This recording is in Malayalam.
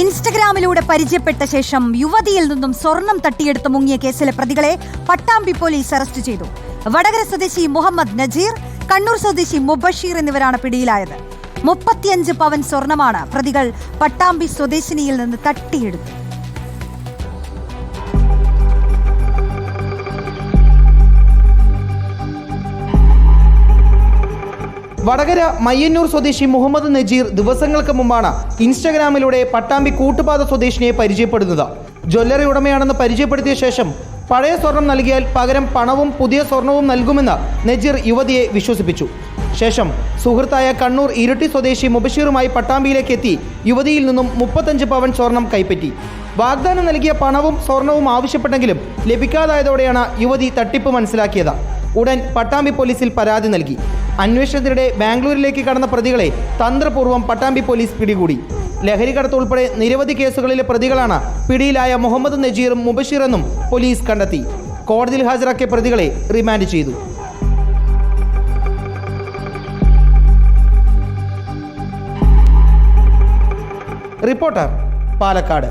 ഇൻസ്റ്റഗ്രാമിലൂടെ പരിചയപ്പെട്ട ശേഷം യുവതിയിൽ നിന്നും സ്വർണം തട്ടിയെടുത്ത് മുങ്ങിയ കേസിലെ പ്രതികളെ പട്ടാമ്പി പോലീസ് അറസ്റ്റ് ചെയ്തു. വടകര സ്വദേശി മുഹമ്മദ് നജീർ, കണ്ണൂർ സ്വദേശി മുബഷീർ എന്നിവരാണ് പിടിയിലായത്. 35 പവൻ സ്വർണമാണ് പ്രതികൾ പട്ടാമ്പി സ്വദേശിനിയിൽ നിന്ന് തട്ടിയെടുത്തത്. വടകര മയ്യന്നൂർ സ്വദേശി മുഹമ്മദ് നജീർ ദിവസങ്ങൾക്ക് മുമ്പാണ് ഇൻസ്റ്റഗ്രാമിലൂടെ പട്ടാമ്പി കൂട്ടുപാത സ്വദേശിനിയെ പരിചയപ്പെടുന്നത്. ജ്വല്ലറി ഉടമയാണെന്ന് പരിചയപ്പെടുത്തിയ ശേഷം പഴയ സ്വർണം നൽകിയാൽ പകരം പണവും പുതിയ സ്വർണവും നൽകുമെന്ന് നജീർ യുവതിയെ വിശ്വസിപ്പിച്ചു. ശേഷം സുഹൃത്തായ കണ്ണൂർ ഇരിട്ടി സ്വദേശി മുബഷീറുമായി പട്ടാമ്പിയിലേക്ക് എത്തി യുവതിയിൽ നിന്നും 35 പവൻ സ്വർണം കൈപ്പറ്റി. വാഗ്ദാനം നൽകിയ പണവും സ്വർണവും ആവശ്യപ്പെട്ടെങ്കിലും ലഭിക്കാതായതോടെയാണ് യുവതി തട്ടിപ്പ് മനസ്സിലാക്കിയത്. ഉടൻ പട്ടാമ്പി പോലീസിൽ പരാതി നൽകി. അന്വേഷണത്തിനിടെ ബാംഗ്ലൂരിലേക്ക് കടന്ന പ്രതികളെ തന്ത്രപൂർവ്വം പട്ടാമ്പി പോലീസ് പിടികൂടി. ലഹരിക്കടത്ത് ഉൾപ്പെടെ നിരവധി കേസുകളിലെ പ്രതികളാണ് പിടിയിലായ മുഹമ്മദ് നജീറും മുബഷീറെന്നും പോലീസ് കണ്ടെത്തി. കോടതിയിൽ ഹാജരാക്കിയ പ്രതികളെ റിമാൻഡ് ചെയ്തു. റിപ്പോർട്ടർ, പാലക്കാട്.